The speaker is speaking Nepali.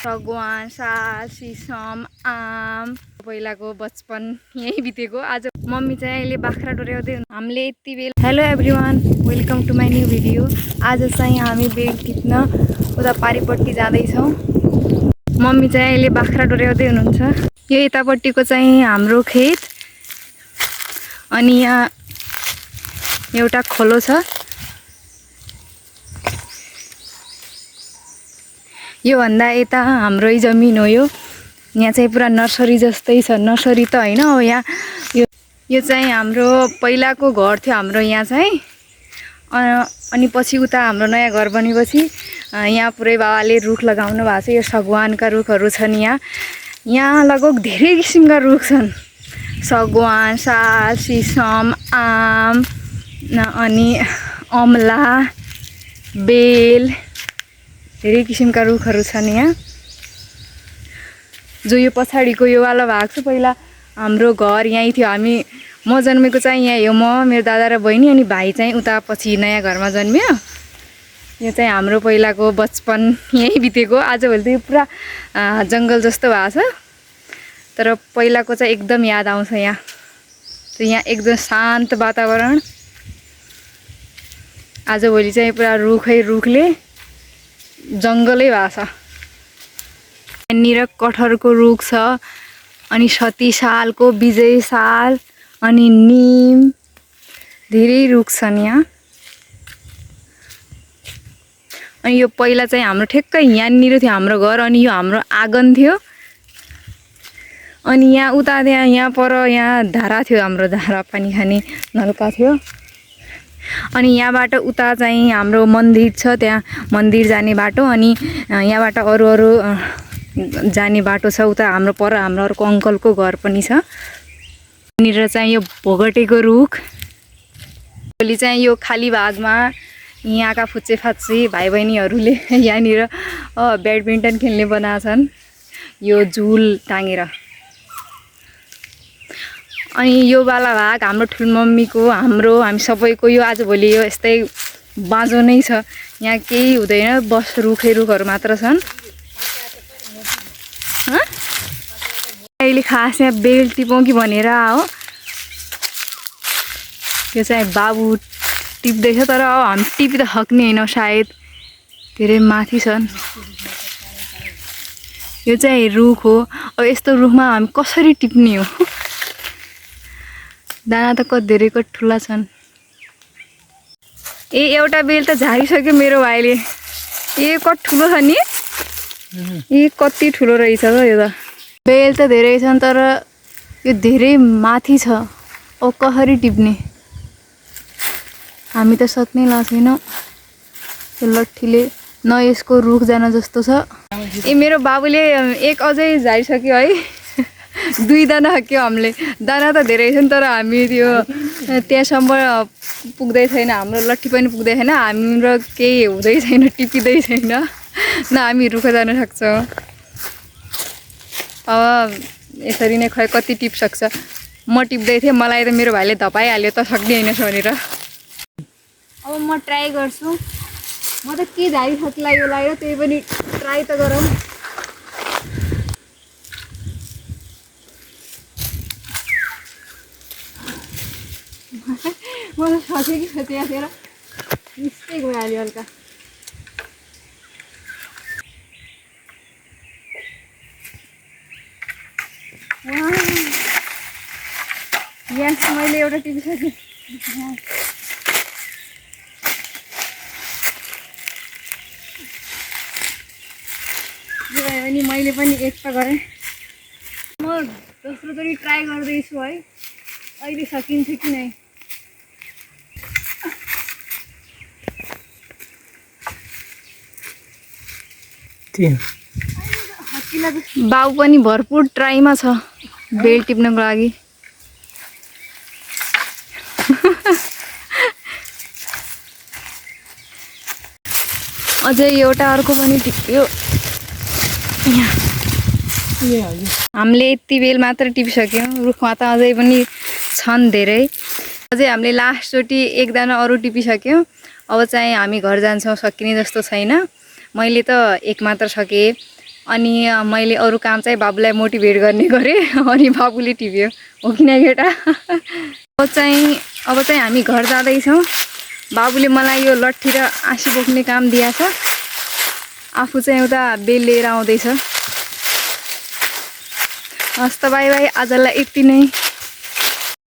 सगवान, साल, सिसम, आम पहिलाको बचपन यही बितेको। आज मम्मी चाहिँ अहिले बाख्रा डोर्याउँदै हुनु हामीले यति बेला। Hello everyone, welcome to my new video. आज चाहिँ हामी बेल टिप्न उता पारिपट्टि जाँदैछौँ। मम्मी चाहिँ अहिले बाख्रा डोर्याउँदै हुनुहुन्छ। यो यतापट्टिको चाहिँ हाम्रो खेत, अनि यहाँ एउटा खोलो छ। यो भन्दा यता हाम्रै जमिन हो। यहाँ चाहिँ पुरा नर्सरी जस्तै छ। नर्सरी त हैन, अब यहाँ यो चाहिँ हाम्रो पहिलाको घर थियो हाम्रो यहाँ चाहिँ। अनि पछि उता हाम्रो नयाँ घर बनेपछि यहाँ पुरै बाबाले रुख लगाउनु भएको छ। यो सगवानका रुखहरू छन्। यहाँ लगभग धेरै किसिमका रुख छन्। सगवान, साल, सिसम, आम, अनि अमला, बेल, धेरै किसिमका रुखहरू छन् यहाँ। जो यो पछाडिको यो वाला भाग छ, पहिला हाम्रो घर यहीँ थियो। म जन्मेको चाहिँ यहीँ हो। म, मेरो दादा र बहिनी, अनि भाइ चाहिँ उता पछि नयाँ घरमा जन्मियो। यो चाहिँ हाम्रो पहिलाको बचपन यहीँ बितेको। आजभोलि त यो पुरा जङ्गल जस्तो भएको छ, तर पहिलाको चाहिँ एकदम याद आउँछ यहाँ। यहाँ एकदम शान्त वातावरण। आजभोलि चाहिँ पुरा रुखले जङ्गलै भएको छ। यहाँनिर कटहरको रुख छ, अनि सती सालको, विजय साल, अनि निम, धेरै रुख छन् यहाँ। अनि यो पहिला चाहिँ हाम्रो ठ्याक्कै यहाँनिर थियो हाम्रो घर, अनि यो हाम्रो आँगन थियो। अनि यहाँ उता यहाँ पर यहाँ धारा थियो, हाम्रो धारा पानी खाने नलका थियो। अनि यहाँबाट उता चाहिँ हाम्रो मन्दिर छ, त्यहाँ मन्दिर जाने बाटो। अनि यहाँबाट अरू जाने बाटो छ उता हाम्रो पर। हाम्रो अर्को अङ्कलको घर पनि छ। यहाँनिर चाहिँ यो भोगटेको रुख। भोलि चाहिँ यो खाली भागमा यहाँका फुच्चे फाच्चे भाइ बहिनीहरूले यहाँनिर ब्याडमिन्टन खेल्ने बनाएछन्, यो झुल टाँगेर। अनि यो वाला भाग हाम्रो ठुलमम्मीको, हामी सबैको। यो आजभोलि यो यस्तै बाँझो नै छ। यहाँ केही हुँदैन, बस रुखहरू मात्र छन्। अहिले खास यहाँ बेल टिपौँ कि भनेर हो। यो चाहिँ बाबु टिप्दैछ, तर हामी टिपी त सक्ने होइन सायद, धेरै माथि छन्। यो चाहिँ रुख हो। अब यस्तो रुखमा हामी कसरी टिप्ने हो? दाना त धेरै ठुला छन्। एउटा बेल त झारिसक्यो मेरो भाइले। कति ठुलो छ नि, कति ठुलो रहेछ त यो त। बेल त धेरै छन्, तर यो धेरै माथि छ। ओ कसरी टिप्ने? हामी त सक्नै छैनौँ। यो लट्ठीले न यसको रुख जान जस्तो छ। मेरो बाबुले एक अझै झारिसक्यो है। 2 दाना सक्यो हामीले। दाना त धेरै छन्, तर हामी त्यो त्यहाँसम्म पुग्दै छैन। हाम्रो लट्ठी पनि पुग्दै छैन। हाम्रो केही हुँदै छैन, टिपिँदै छैन। न हामी रुख जान सक्छौँ। अब यसरी नै खै कति टिप सक्छ। म टिप्दै थिएँ, मलाई त मेरो भाइले धपाइहाल्यो त सक्ने होइन भनेर। अब म ट्राई गर्छु। म त के झारिसक्ला यो लगाएर, त्यही पनि ट्राई त गरौँ। म त सकेँ कि त्यहाँतिर मिस्टेक भइहाल्यो हल्का। यहाँ मैले एउटा टिपिसकेँ। अनि मैले पनि एक त गरेँ। म दोस्रोचोटि ट्राई गर्दैछु है, अहिले सकिन्छ कि नै। बाउ पनि भरपुर ट्राईमा छ बेल टिप्नको लागि। अझै एउटा अर्को पनि टिप्यो। हामीले यति बेल मात्र टिपिसक्यौँ। रुखमा त अझै पनि छन् धेरै। अझै हामीले लास्टचोटि एक दाना अरू टिपिसक्यौँ। अब चाहिँ हामी घर जान्छौँ, सकिने जस्तो छैन। मैले त एक मात्र सकेँ अनि मैले अरू काम चाहिँ बाबुलाई मोटिभेट गर्ने गरेँ अनि बाबुले टिप्यो हो कि न केटा अब चाहिँ हामी घर जाँदैछौँ बाबुले मलाई यो लट्ठी र आँसी बोक्ने काम दिएछ आफू चाहिँ उता बेल लिएर आउँदैछ हस् त बाई बाई आजलाई यति नै